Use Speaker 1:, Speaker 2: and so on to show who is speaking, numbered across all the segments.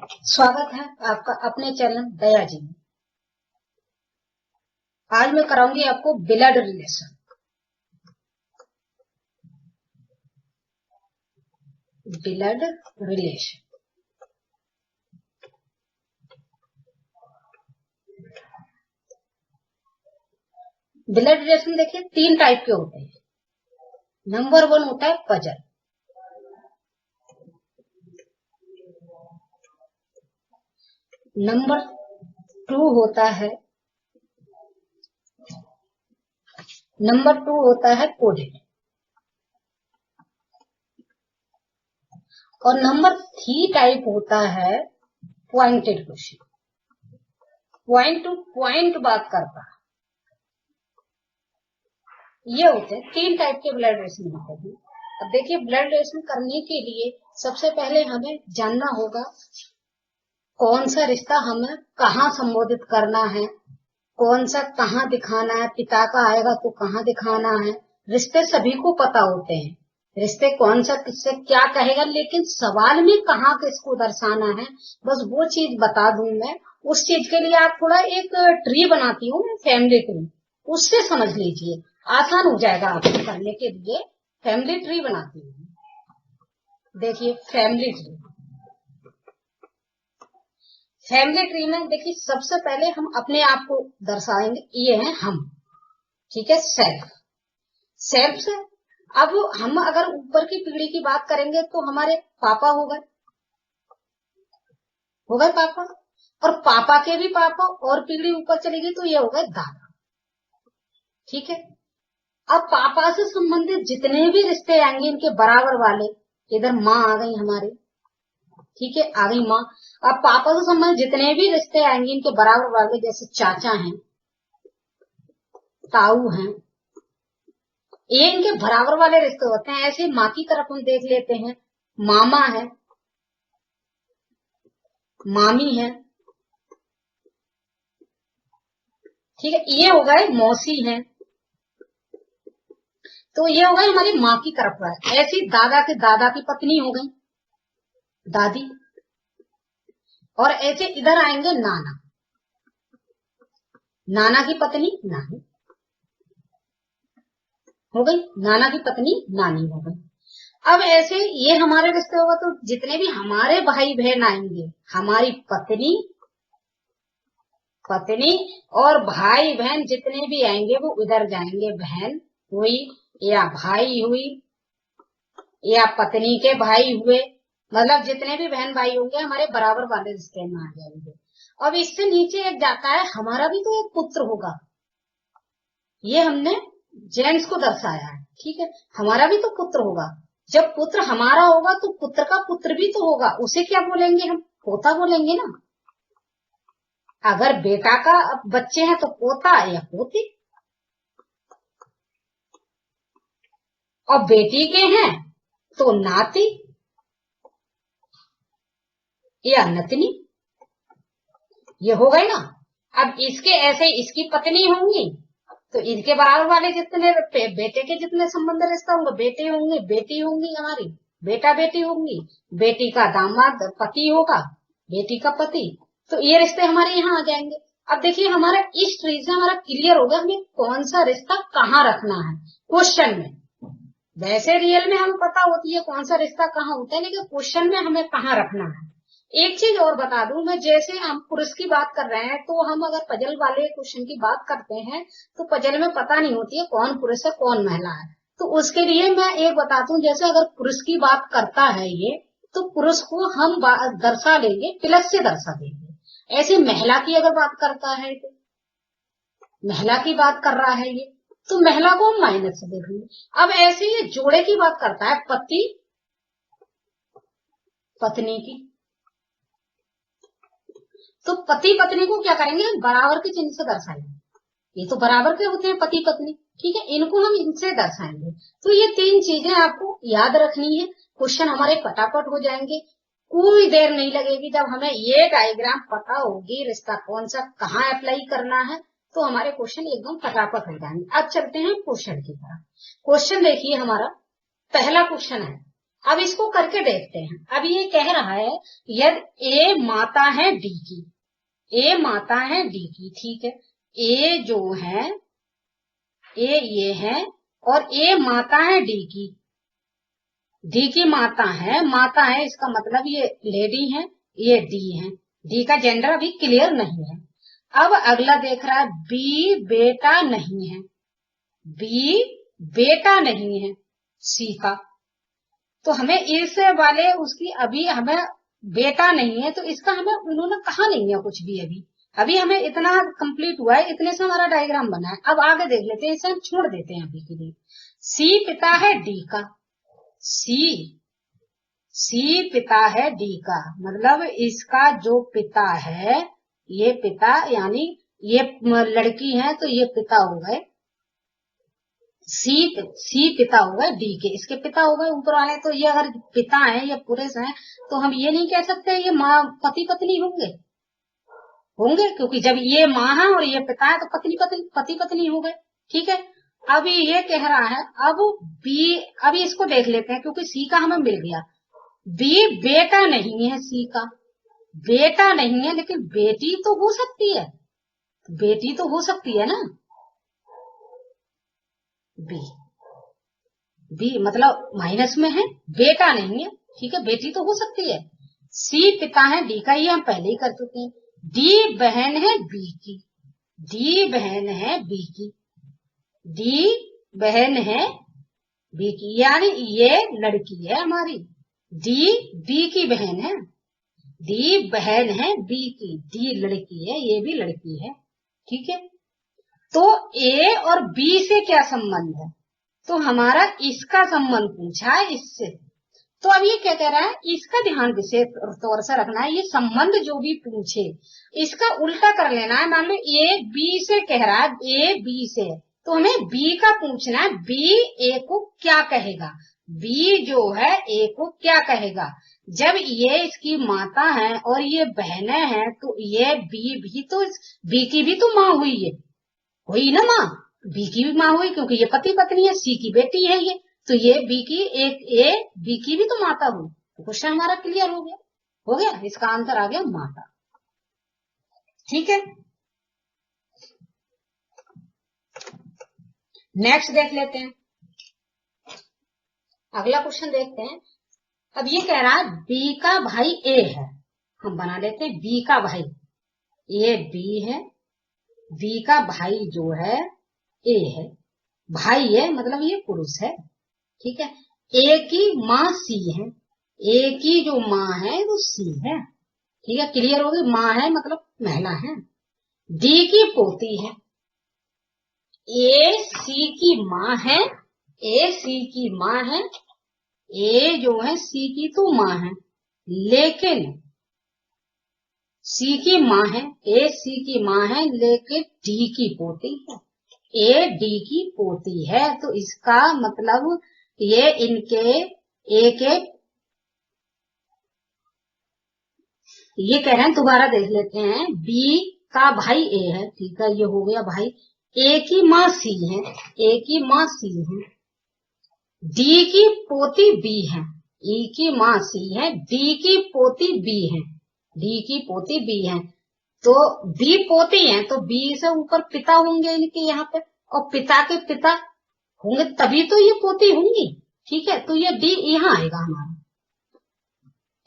Speaker 1: स्वागत है आपका अपने चैनल दया जी में। आज मैं कराऊंगी आपको blood relation. Blood relation blood relation देखिए 3 टाइप के होते हैं। नंबर 1 होता है पजल। नंबर 2 होता है कोडेड। और नंबर 3 टाइप होता है pointed question, point two point बात करता है। ये होते हैं 3 टाइप के ब्लड रिलेशन होते हैं। अब देखिए, ब्लड रिलेशन करने के लिए सबसे पहले हमें जानना होगा कौन सा रिश्ता हमें कहाँ संबोधित करना है, कौन सा कहाँ दिखाना है। पिता का आएगा तो कहाँ दिखाना है। रिश्ते सभी को पता होते हैं, रिश्ते कौन सा किससे क्या कहेगा, लेकिन सवाल में कहाँ किसको दर्शाना है, बस वो चीज बता दूं मैं। उस चीज के लिए आप थोड़ा एक ट्री बनाती हूँ मैं, फैमिली ट्री, उससे समझ लीजिए, आसान हो जाएगा आपको करने के लिए। फैमिली ट्री बनाती हूँ, देखिए फैमिली ट्री। फैमिली ट्री में देखिए सबसे पहले हम अपने आप को दर्शाएंगे, ये है हम, ठीक है, सेल्फ। सेल्फ से अब हम अगर ऊपर की पीढ़ी की बात करेंगे तो हमारे पापा हो गए पापा, और पापा के भी पापा, और पीढ़ी ऊपर चलेगी तो ये हो गए दादा, ठीक है। अब पापा से संबंधित जितने भी रिश्ते आएंगे इनके बराबर वाले, इधर माँ आ गई हमारी, ठीक है, आ गई माँ। अब पापा से संबंधित जितने भी रिश्ते आएंगे इनके बराबर वाले, जैसे चाचा हैं, ताऊ हैं, ये इनके बराबर वाले रिश्ते होते हैं। ऐसे माँ की तरफ हम देख लेते हैं, मामा है, मामी है, ठीक है, ये हो गए मौसी है, तो ये हो गई हमारी माँ की तरफ है। ऐसी दादा के दादा की पत्नी हो गई दादी, और ऐसे इधर आएंगे नाना, नाना की पत्नी नानी हो गई, नाना की पत्नी नानी हो गई। अब ऐसे ये हमारे रिश्ते होगा तो जितने भी हमारे भाई बहन आएंगे, हमारी पत्नी और भाई बहन जितने भी आएंगे वो उधर जाएंगे, बहन हुई या भाई हुई या पत्नी के भाई हुए, मतलब जितने भी बहन भाई होंगे हमारे बराबर वाले रिश्ते में आ जाएंगे। अब इससे नीचे एक जाता है, हमारा भी तो एक पुत्र होगा, ये हमने जेंट्स को दर्शाया है, ठीक है, हमारा भी तो पुत्र होगा। जब पुत्र हमारा होगा तो पुत्र का पुत्र भी तो होगा, उसे क्या बोलेंगे हम, पोता बोलेंगे ना। अगर बेटा का बच्चे हैं तो पोता या पोती, और बेटी के हैं तो नाती या नतनी, ये हो गए ना। अब इसके ऐसे इसकी पत्नी होंगी तो इनके बराबर वाले जितने बेटे के जितने संबंध रिश्ता होंगे, बेटे होंगे, बेटी होंगी, हमारी बेटा बेटी होंगी, बेटी का दामाद पति होगा, बेटी का पति, तो ये रिश्ते हमारे यहाँ आ जाएंगे। अब देखिए हमारा इस ट्री से हमारा क्लियर होगा हमें कौन सा रिश्ता कहाँ रखना है क्वेश्चन में। वैसे रियल में हमें पता होती है कौन सा रिश्ता कहाँ होता है, लेकिन क्वेश्चन में हमें कहाँ रखना है। एक चीज और बता दूं मैं, जैसे हम पुरुष की बात कर रहे हैं तो हम अगर पजल वाले क्वेश्चन की बात करते हैं तो पजल में पता नहीं होती है कौन पुरुष है कौन महिला है। तो उसके लिए मैं एक बताता हूँ, जैसे अगर पुरुष की बात करता है ये, तो पुरुष को हम दर्शा लेंगे, प्लस से दर्शा देंगे। ऐसे महिला की अगर बात करता है तो महिला की बात कर रहा है ये, तो महिला को हम माइनस से देखेंगे। अब ऐसे ये जोड़े की बात करता है, पति पत्नी की, तो पति पत्नी को क्या करेंगे, बराबर के चिन्ह से दर्शाएंगे। ये तो बराबर के होते हैं पति पत्नी, ठीक है, इनको हम इनसे दर्शाएंगे। तो ये 3 चीजें आपको याद रखनी है, क्वेश्चन हमारे फटाफट हो जाएंगे, कोई देर नहीं लगेगी। जब हमें ये डायग्राम पता होगी रिश्ता कौन सा कहाँ अप्लाई करना है तो हमारे क्वेश्चन एकदम फटाफट हो जाएंगे। अब चलते हैं क्वेश्चन की तरफ। क्वेश्चन देखिए, हमारा पहला क्वेश्चन है, अब इसको करके देखते हैं। अब ये कह रहा है यदि ए माता है डी की, ए माता है डी की, ठीक है, ए जो है ए ये है और ए माता है डी की, डी की माता है इसका मतलब ये लेडी है, ये डी है, डी का जेंडर अभी क्लियर नहीं है। अब अगला देख रहा है बी बेटा नहीं है, बी बेटा नहीं है सी का, तो हमें इस वाले उसकी अभी हमें बेटा नहीं है, तो इसका हमें उन्होंने कहा नहीं है कुछ भी अभी, अभी हमें इतना कंप्लीट हुआ है, इतने से हमारा डायग्राम बना है। अब आगे देख लेते हैं, इसे हम छोड़ देते हैं अभी के लिए। सी पिता है डी का, सी पिता है डी का, मतलब इसका जो पिता है, ये पिता यानी ये लड़की है तो ये पिता हो गए, सी पिता हो गए डी के, इसके पिता हो गए ऊपर वाले। तो ये अगर पिता है या पुरुष है तो हम ये नहीं कह सकते ये माँ पति पत्नी होंगे, क्योंकि जब ये माँ है और ये पिता है तो पति पत्नी हो गए, ठीक है। अभी ये कह रहा है अब बी, अभी इसको देख लेते हैं क्योंकि सी का हमें मिल गया। बी बेटा नहीं है, सी का बेटा नहीं है, लेकिन बेटी तो हो सकती है, बेटी तो हो सकती है ना, बी मतलब माइनस में है, बेटा नहीं है, ठीक है, बेटी तो हो सकती है। सी पिता है डी का, ये हम पहले ही कर चुके हैं। डी बहन है बी की, डी बहन है बी की, डी बहन है बी की, यानी ये लड़की है हमारी, डी बी की बहन है, डी बहन है बी की, डी लड़की है, ये भी लड़की है, ठीक है। तो ए और बी से क्या संबंध है, तो हमारा इसका संबंध पूछा है इससे। तो अब ये क्या कह रहा है, इसका ध्यान विशेष तौर से रखना है, ये संबंध जो भी पूछे इसका उल्टा कर लेना है। मान लो ए बी से कह रहा है, ए बी से, तो हमें बी का पूछना है, बी ए को क्या कहेगा, बी जो है ए को क्या कहेगा। जब ये इसकी माता है और ये बहनें हैं तो ये बी भी तो, बी की भी तो माँ हुई ना माँ, बी की भी माँ हुई क्योंकि ये पति पत्नी है, सी की बेटी है ये, तो ये बी की एक बी की भी तो माता हुई। तो क्वेश्चन हमारा क्लियर हो गया, इसका आंसर आ गया माता, ठीक है। नेक्स्ट देख लेते हैं, अगला क्वेश्चन देखते हैं। अब ये कह रहा है बी का भाई ए है, हम बना लेते हैं बी का भाई, ये बी है, बी का भाई जो है ए है, भाई है मतलब ये पुरुष है, ठीक है। ए की माँ सी है, ए की जो माँ है वो सी है, ठीक है, क्लियर हो गई, माँ है मतलब महिला है। डी की पोती है, ए सी की माँ है, ए सी की माँ है, ए जो है सी की तो माँ है, लेकिन सी की माँ है, ए सी की माँ है, लेकिन डी की पोती है, ए डी की पोती है। तो इसका मतलब ये इनके ए के, ये कह रहे हैं, दोबारा देख लेते हैं, बी का भाई ए है, ठीक है, ये हो गया भाई, ए की माँ सी है, ए की माँ सी है, डी की पोती बी है, ई की माँ सी है, डी की पोती बी है, डी की पोती बी है, तो बी पोती है तो बी से ऊपर पिता होंगे इनके यहाँ पे, और पिता के पिता होंगे तभी तो ये पोती होंगी, ठीक है। तो ये डी यहाँ आएगा हमारा,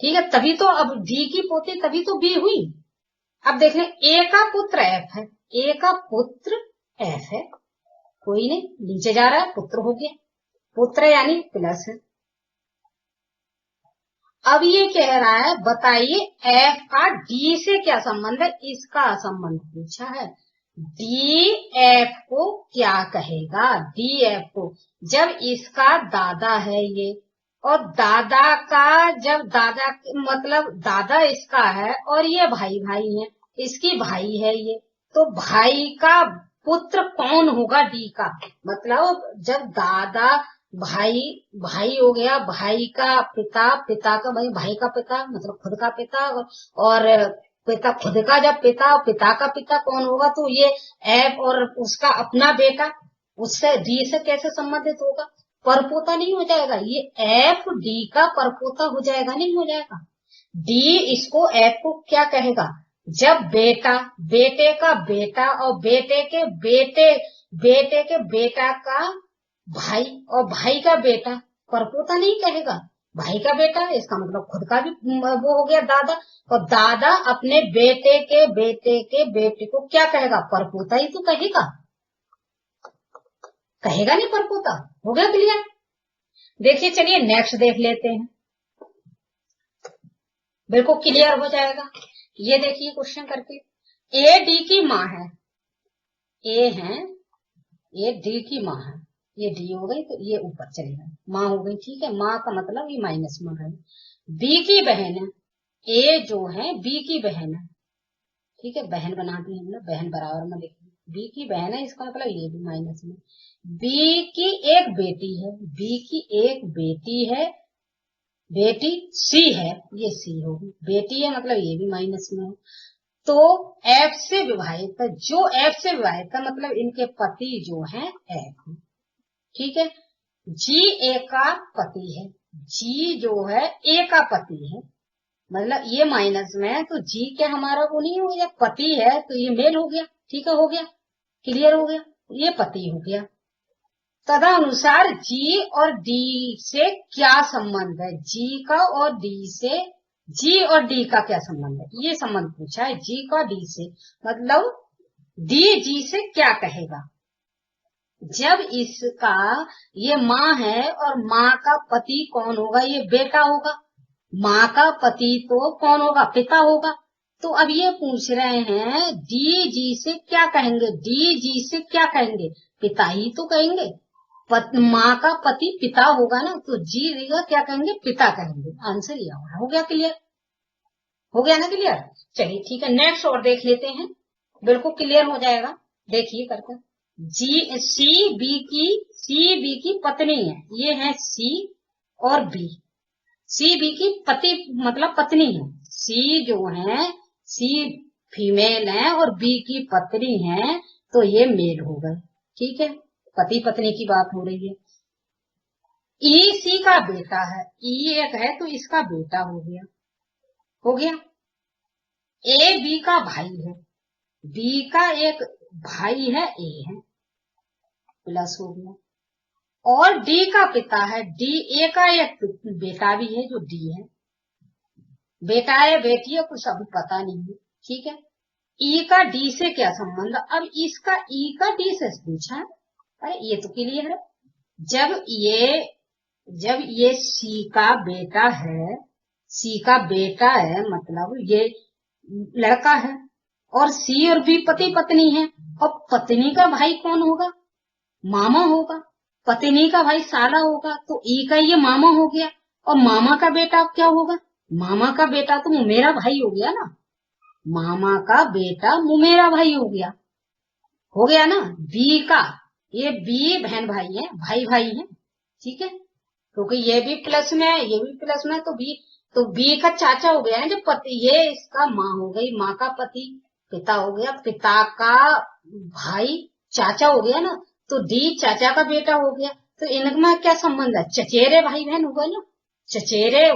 Speaker 1: ठीक है, तभी तो अब डी की पोती तभी तो बी हुई। अब देख लें, ए का पुत्र एफ है, ए का पुत्र एफ है, कोई नहीं नीचे जा रहा है, पुत्र हो गया, पुत्र यानी प्लस है। अब ये कह रहा है बताइए एफ का डी से क्या संबंध है, इसका संबंध पूछा है, डी एफ को क्या कहेगा, डी एफ को, जब इसका दादा है ये, और दादा का, जब दादा मतलब दादा इसका है और ये भाई है, इसकी भाई है ये, तो भाई का पुत्र कौन होगा, डी का, मतलब जब दादा भाई हो गया, भाई का पिता, पिता का भाई का पिता मतलब खुद का पिता, और पिता खुद का जब पिता का पिता कौन होगा, तो ये एफ और उसका अपना बेटा, उससे डी से कैसे संबंधित होगा। परपोता नहीं हो जाएगा, ये एफ डी का परपोता हो जाएगा, नहीं हो जाएगा। डी इसको एफ को क्या कहेगा, जब बेटा, बेटे का बेटा और बेटे के बेटे, बेटे के बेटा का भाई और भाई का बेटा, परपोता नहीं कहेगा, भाई का बेटा, इसका मतलब खुद का भी वो हो गया दादा। और दादा अपने बेटे के बेटे के बेटे को क्या कहेगा, परपोता ही तो कहेगा, कहेगा नहीं परपोता। हो गया क्लियर। देखिए चलिए नेक्स्ट देख लेते हैं, बिल्कुल क्लियर हो जाएगा। ये देखिए क्वेश्चन करके, ए डी की माँ है, ए है, ये डी की माँ है, ये डी हो गई तो ये ऊपर चलेगा, माँ हो गई, ठीक है। माँ का मतलब ये माइनस माँ है। बी की बहन है, ए जो है बी की बहन है, ठीक है, बहन बना दी हमने, बहन बराबर में लिखी, बी की बहन है, इसका मतलब ये भी माइनस में। बी की एक बेटी है, बी की एक बेटी है, बेटी सी है, ये सी होगी, बेटी है मतलब ये भी माइनस में है। तो एफ से विभाजित है, जो एफ से विभाजित है मतलब इनके पति जो है एफ, ठीक है। जी ए का पति है, जी जो है ए का पति है, मतलब ये माइनस में है, तो जी क्या हमारा वो नहीं हो गया, पति है, तो ये मेल हो गया, ठीक है, हो गया, क्लियर हो गया, ये पति हो गया। तदनुसार जी और डी से क्या संबंध है, जी का और डी से, जी और डी का क्या संबंध है, ये संबंध पूछा है, जी का डी से, मतलब डी जी से क्या कहेगा। जब इसका ये माँ है और माँ का पति कौन होगा, ये बेटा होगा, माँ का पति तो कौन होगा, पिता होगा। तो अब ये पूछ रहे हैं डी जी से क्या कहेंगे, डी जी से क्या कहेंगे, पिता ही तो कहेंगे, माँ का पति पिता होगा ना, तो जी का क्या कहेंगे, पिता कहेंगे, आंसर ये होगा। हो गया क्लियर, हो गया ना क्लियर। चलिए ठीक है, नेक्स्ट और देख लेते हैं, बिल्कुल क्लियर हो जाएगा। देखिए करके, जी सी बी की पत्नी है, ये है सी और बी, सी बी की पति मतलब पत्नी है, सी जो है सी फीमेल है और बी की पत्नी है, तो ये मेल हो गए, ठीक है, पति पत्नी की बात हो रही है। ई सी का बेटा है, ई एक है तो इसका बेटा हो गया, हो गया। ए बी का भाई है, बी का एक भाई है, ए है, प्लस हो गया। और डी का पिता है, डी ए का एक बेटा भी है जो डी है, बेटा है बेटी है कुछ अभी पता नहीं है, ठीक है। ई का डी से क्या संबंध, अब इसका ई का डी से पूछा है, अरे ये तो क्लियर है, जब ये सी का बेटा है, सी का बेटा है मतलब ये लड़का है, और सी और बी पति पत्नी है, और पत्नी का भाई कौन होगा, मामा होगा, पत्नी का भाई साला होगा, तो ई का ये मामा हो गया, और मामा का बेटा क्या होगा, मामा का बेटा तो मेरा भाई हो गया ना, मामा का बेटा मेरा भाई हो गया ना। बी का, ये बी बहन भाई है, भाई भाई है, ठीक है, क्योंकि ये भी प्लस में है, ये भी प्लस में है, तो बी का चाचा हो गया है जब पति, ये इसका माँ हो गई, माँ का पति पिता हो गया, पिता का भाई चाचा हो गया ना, तो डी चाचा का बेटा हो गया, तो इनमें क्या संबंध है, चचेरे भाई बहन हुए ना, चचेरे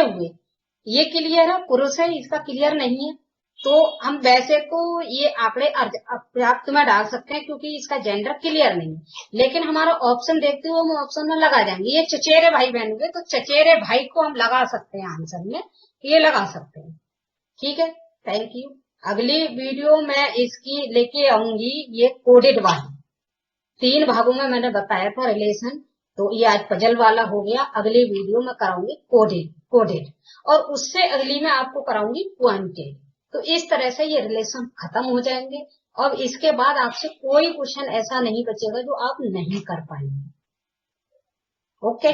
Speaker 1: हुए, ये क्लियर है, पुरुष है, इसका क्लियर नहीं है, तो हम वैसे तो ये आंकड़े पर्याप्त में डाल सकते हैं क्योंकि इसका जेंडर क्लियर नहीं है, लेकिन हमारा ऑप्शन देखते हुए हम ऑप्शन में लगा जाएंगे, ये चचेरे भाई बहन हुए, तो चचेरे भाई को हम लगा सकते हैं आंसर में, ये लगा सकते हैं, ठीक है। Thank you. अगली वीडियो में इसकी लेके आऊंगी ये कोडेड वाली, 3 भागों में मैंने बताया था रिलेशन, तो ये आज पजल वाला हो गया, अगली वीडियो में कराऊंगी कोडेड, और उससे अगली में आपको कराऊंगी क्वांटेड, तो इस तरह से ये रिलेशन खत्म हो जाएंगे, और इसके बाद आपसे कोई क्वेश्चन ऐसा नहीं बचेगा जो आप नहीं कर पाएंगे। ओके।